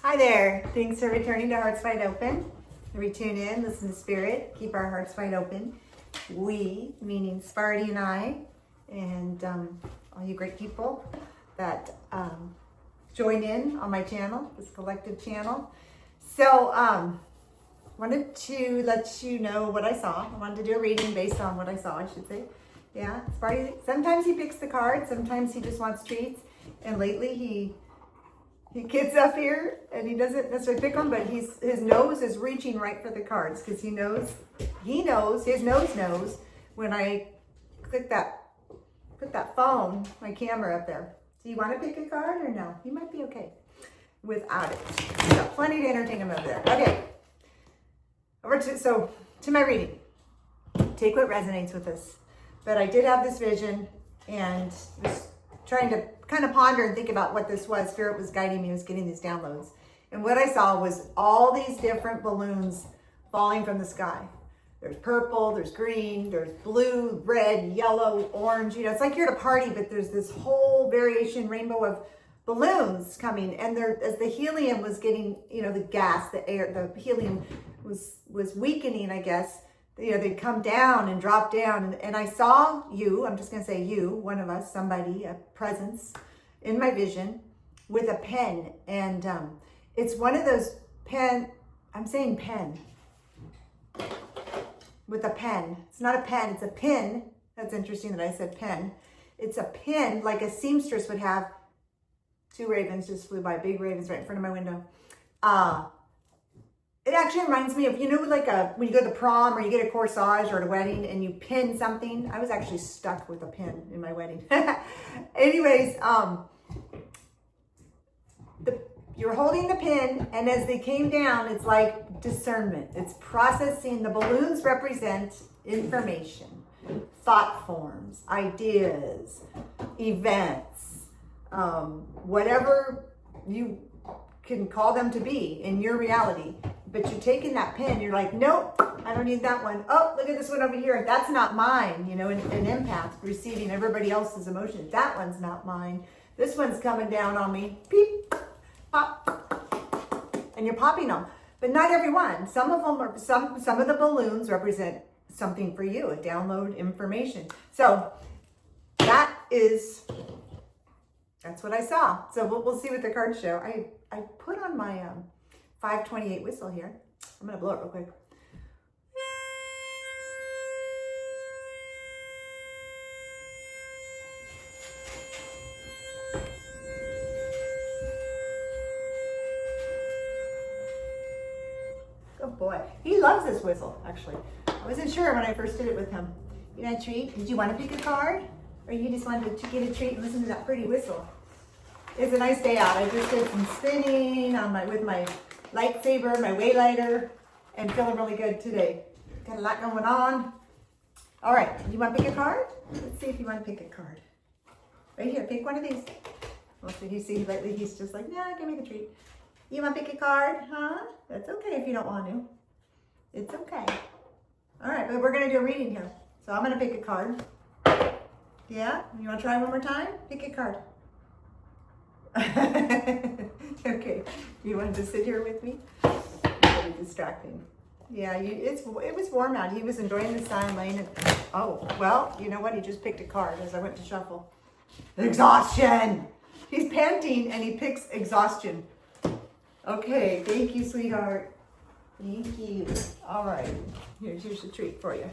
Hi there. Thanks for returning to Hearts Wide Open. We tune in, listen to Spirit, keep our hearts wide open. We, meaning Sparty and I, and all you great people that join in on my channel, this collective channel. So, wanted to let you know what I saw. I wanted to do a reading based on what I saw, I should say. Yeah, Sparty, sometimes he picks the cards, sometimes he just wants treats, and lately he gets up here and he doesn't necessarily pick them, but his nose is reaching right for the cards because he knows, his nose knows when I put that phone, my camera up there. Do you want to pick a card or no? You might be okay without it. So plenty to entertain him over there. Okay, to my reading. Take what resonates with us. But I did have this vision and was trying to kind of ponder and think about what this was. Spirit was guiding me, was getting these downloads. And what I saw was all these different balloons falling from the sky. There's purple, there's green, there's blue, red, yellow, orange. You know, it's like you're at a party, but there's this whole variation rainbow of balloons coming. And there, as the helium was getting, you know, the gas, the air, the helium was weakening, I guess. You know, they'd come down and drop down. And I saw you, I'm just going to say you, one of us, somebody, a presence in my vision with a pen. And it's one of those I'm saying pen. With a pen. It's not a pen, it's a pin. That's interesting that I said pen. It's a pin like a seamstress would have. Two ravens just flew by, big ravens right in front of my window. It actually reminds me of, you know, like when you go to the prom or you get a corsage or at a wedding and you pin something. I was actually stuck with a pin in my wedding. Anyways, you're holding the pin, and as they came down, it's like discernment. It's processing. The balloons represent information, thought forms, ideas, events, whatever you can call them to be in your reality. But you're taking that pen, you're like, nope, I don't need that one. Oh, look at this one over here. That's not mine. You know, an empath receiving everybody else's emotions. That one's not mine. This one's coming down on me. Beep, pop. And you're popping them. But not every one. Some of them are, some of the balloons represent something for you, a download information. So that's what I saw. So we'll see what the cards show. I put on my 528 whistle here. I'm gonna blow it real quick. Good boy. He loves this whistle, actually. I wasn't sure when I first did it with him. You want a treat? Did you want to pick a card? Or you just wanted to get a treat and listen to that pretty whistle? It's a nice day out. I just did some spinning with my lightsaber, my waylighter, and feeling really good today. Got a lot going on. All right, you want to pick a card? Let's see if you want to pick a card. Right here, pick one of these. Well, so you see lately he's just like, nah, give me the treat. You want to pick a card, huh? That's okay if you don't want to. It's okay. All right, but we're going to do a reading here. So I'm going to pick a card. Yeah? You want to try one more time? Pick a card. Okay, you wanted to sit here with me? Very distracting. Yeah, it was warm out. He was enjoying the sun, laying it. Oh, well, you know what? He just picked a card as I went to shuffle. Exhaustion! He's panting and he picks exhaustion. Okay, thank you, sweetheart. Thank you. All right, here's a treat for you.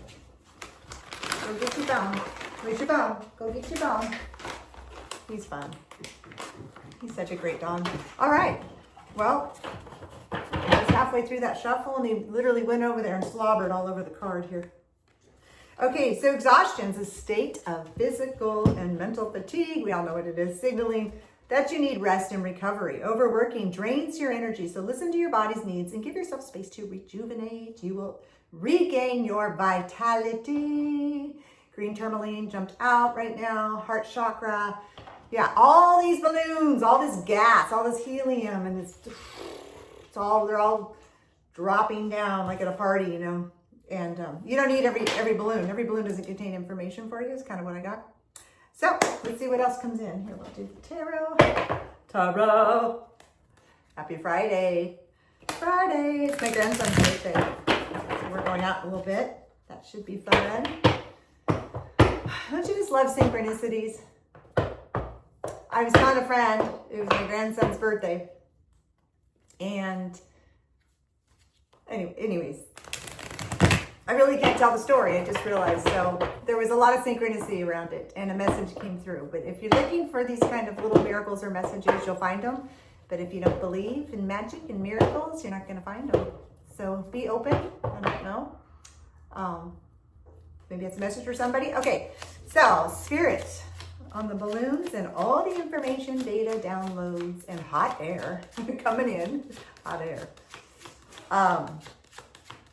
Go get your bone. Where's your bone? Go get your bone. He's fun. He's such a great dog. All right. Well, I was halfway through that shuffle and he literally went over there and slobbered all over the card here. Okay, so exhaustion is a state of physical and mental fatigue. We all know what it is, signaling that you need rest and recovery. Overworking drains your energy. So listen to your body's needs and give yourself space to rejuvenate. You will regain your vitality. Green tourmaline jumped out right now. Heart chakra. Yeah, all these balloons, all this gas, all this helium, and they're all dropping down like at a party, you know. And you don't need every balloon. Every balloon doesn't contain information for you. Is kind of what I got. So let's see what else comes in. Here, we'll do the tarot. Happy Friday. Friday. It's my grandson's birthday. So we're going out a little bit. That should be fun. Don't you just love synchronicities? I was telling a friend, it was my grandson's birthday. And anyways, I really can't tell the story. I just realized. So there was a lot of synchronicity around it and a message came through. But if you're looking for these kind of little miracles or messages, you'll find them. But if you don't believe in magic and miracles, you're not going to find them. So be open. I don't know. Maybe it's a message for somebody. Okay. So spirit on the balloons and all the information, data, downloads, and hot air coming in. Hot air.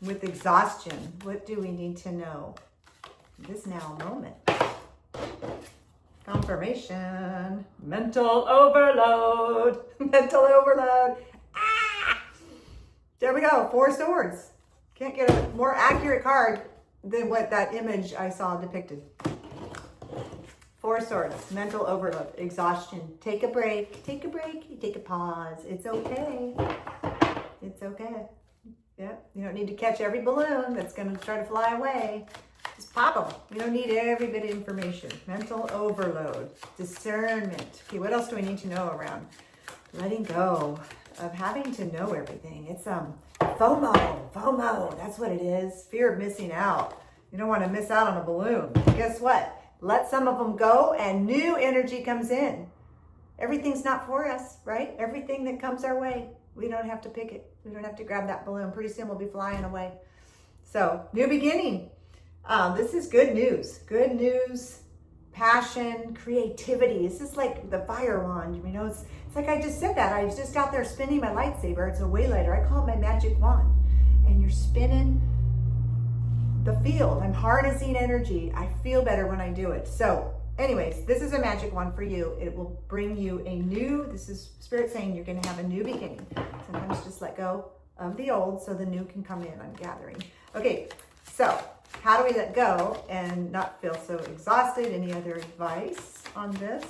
With exhaustion, what do we need to know? This now moment. Confirmation. Mental overload. Mental overload. Ah! There we go. 4 swords. Can't get a more accurate card than what that image I saw depicted. 4 swords. Mental overload. Exhaustion. Take a break. Take a break. You take a pause. It's okay. It's okay. Yeah, you don't need to catch every balloon that's going to try to fly away. Just pop them. You don't need every bit of information. Mental overload, discernment. Okay, what else do we need to know around letting go of having to know everything? It's FOMO. That's what it is. Fear of missing out. You don't want to miss out on a balloon. Guess what? Let some of them go and new energy comes in. Everything's not for us, right? Everything that comes our way. We don't have to pick it. We don't have to grab that balloon. Pretty soon we'll be flying away. So, new beginning. This is good news. Good news, passion, creativity. This is like the fire wand. You know, it's like I just said that. I was just out there spinning my lightsaber. It's a waylighter. I call it my magic wand. And you're spinning the field. I'm harnessing energy. I feel better when I do it. So, anyways, this is a magic one for you. It will bring you a new, this is Spirit saying you're going to have a new beginning. Sometimes just let go of the old so the new can come in. I'm gathering. Okay, so how do we let go and not feel so exhausted? Any other advice on this?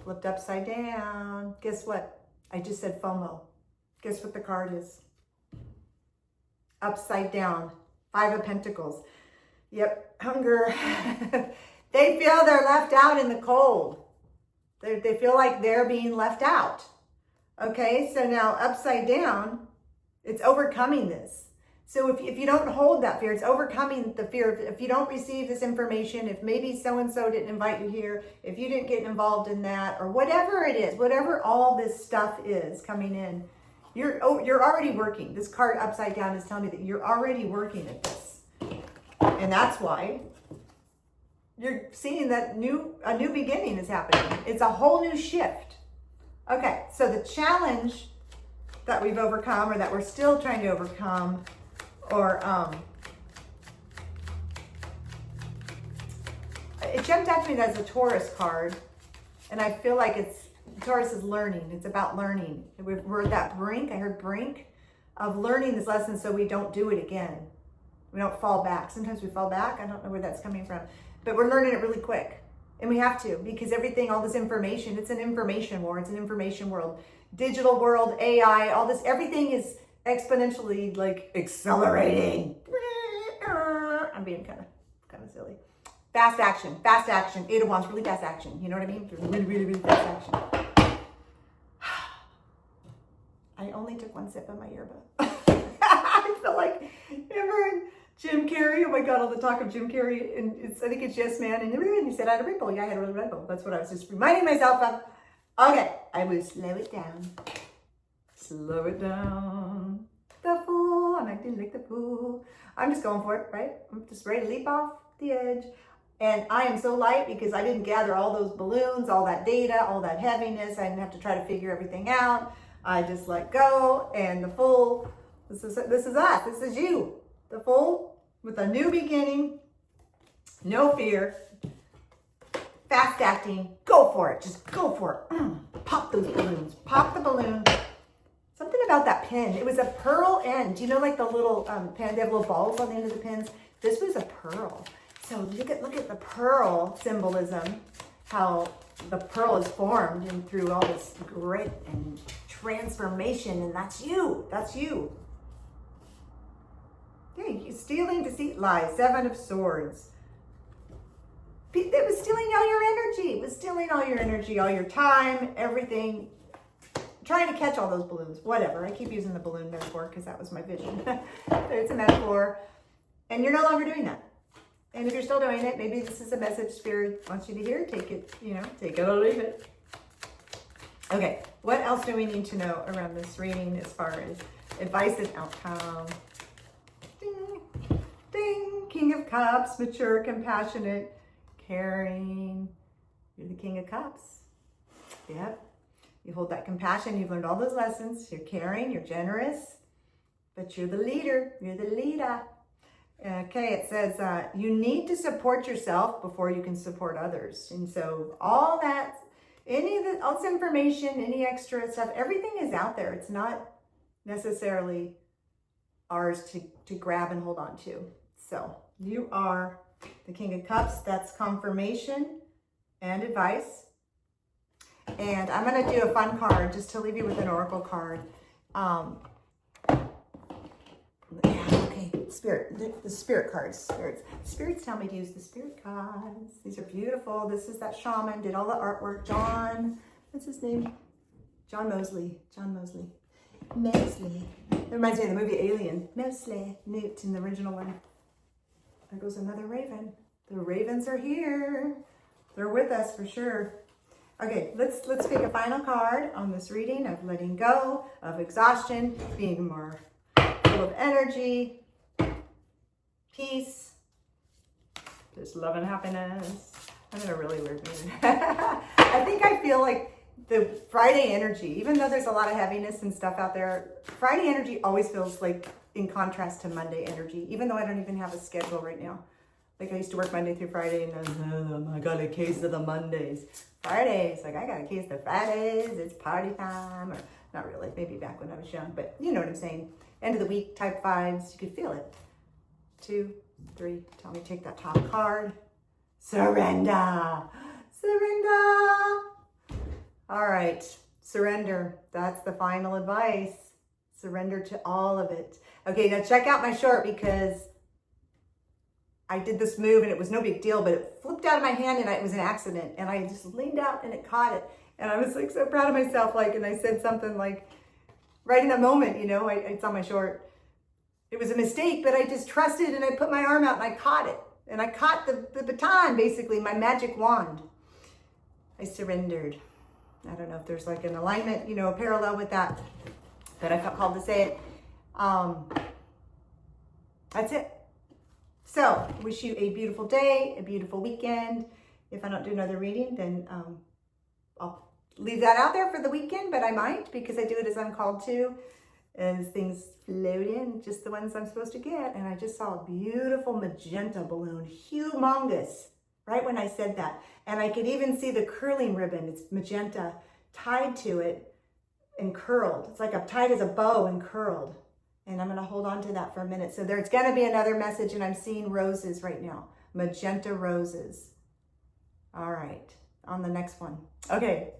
Flipped upside down. Guess what? I just said FOMO. Guess what the card is? Upside down. 5 of Pentacles. Yep, hunger. They feel they're left out in the cold. They feel like they're being left out. Okay, so now upside down, it's overcoming this. So if you don't hold that fear, it's overcoming the fear. If you don't receive this information, if maybe so-and-so didn't invite you here, if you didn't get involved in that, or whatever it is, whatever all this stuff is coming in, you're already working. This card upside down is telling me that you're already working at this. And that's why you're seeing that a new beginning is happening. It's a whole new shift. Okay, so the challenge that we've overcome, or that we're still trying to overcome, or it jumped out to me as a Taurus card, and I feel like Taurus is learning. It's about learning. We're at that brink. I heard brink of learning this lesson so we don't do it again. We don't fall back. Sometimes we fall back. I don't know where that's coming from. But we're learning it really quick. And we have to, because everything, all this information, it's an information war. It's an information world. Digital world, AI, all this, everything is exponentially like accelerating. I'm being kind of silly. Fast action. 8 of Wands, really fast action. You know what I mean? Really, really, really fast action. I only took 1 sip of my yerba. I feel like, remember Jim Carrey? Oh my God, all the talk of Jim Carrey, and I think it's Yes Man, and he said I had a Red Bull. Yeah, I had a Red Bull. That's what I was just reminding myself of. Okay, I will slow it down. Slow it down. The fool, I'm acting like the fool. I'm just going for it, right? I'm just ready to leap off the edge. And I am so light because I didn't gather all those balloons, all that data, all that heaviness. I didn't have to try to figure everything out. I just let go, and the fool, this is us. This is you. The fool with a new beginning, no fear, fast acting, go for it. Just go for it. Pop those balloons. Pop the balloon. Something about that pin. It was a pearl end. You know, like the little pen, they have little balls on the end of the pins. This was a pearl. So look at the pearl symbolism. how the pearl is formed and through all this grit and transformation, and that's you. That's you. Okay, stealing, deceit, lies. 7 of Swords. It was stealing all your energy. It was stealing all your energy, all your time, everything. Trying to catch all those balloons. Whatever. I keep using the balloon metaphor because that was my vision. It's a metaphor. And you're no longer doing that. And if you're still doing it, maybe this is a message Spirit wants you to hear. Take it, take it or leave it. Okay, what else do we need to know around this reading as far as advice and outcome? Ding, ding. King of Cups, mature, compassionate, caring. You're the King of Cups. Yep. You hold that compassion. You've learned all those lessons. You're caring. You're generous. But you're the leader. You're the leader. Okay, it says you need to support yourself before you can support others. And so all that, all this information, any extra stuff, everything is out there. It's not necessarily ours to grab and hold on to. So you are the King of Cups. That's confirmation and advice. And I'm going to do a fun card just to leave you with an oracle card. Okay, Spirit, the Spirit cards. Spirits tell me to use the Spirit cards. These are beautiful. This is that shaman, did all the artwork. John, what's his name? John Mosley. Mosley. That reminds me of the movie Alien. Mosley, Newt in the original one. There goes another raven. The ravens are here. They're with us for sure. Okay, let's pick a final card on this reading of letting go, of exhaustion, being more full of energy, peace, just love and happiness. I'm in a really weird mood. I think I feel like the Friday energy, even though there's a lot of heaviness and stuff out there, Friday energy always feels like in contrast to Monday energy, even though I don't even have a schedule right now. Like I used to work Monday through Friday and then I got a case of the Mondays. Fridays, like I got a case of Fridays, it's party time, or not really, maybe back when I was young, but you know what I'm saying. End of the week type vibes, you could feel it. 2, 3, tell me, take that top card. Surrender. All right, surrender. That's the final advice. Surrender to all of it. Okay, now check out my short because I did this move and it was no big deal, but it flipped out of my hand and it was an accident. And I just leaned out and it caught it. And I was like so proud of myself. And I said something like, right in that moment, it's on my short. It was a mistake, but I just trusted and I put my arm out and I caught it. And I caught the baton, basically, my magic wand. I surrendered. I don't know if there's like an alignment, a parallel with that, but I felt called to say it. That's it. So, wish you a beautiful day, a beautiful weekend. If I don't do another reading, then I'll leave that out there for the weekend, but I might because I do it as I'm called to, as things float in, just the ones I'm supposed to get. And I just saw a beautiful magenta balloon, humongous, right when I said that. And I could even see the curling ribbon, it's magenta, tied to it and curled. It's like tied as a bow and curled. And I'm going to hold on to that for a minute. So there's going to be another message, and I'm seeing roses right now. Magenta roses. All right. On the next one. Okay.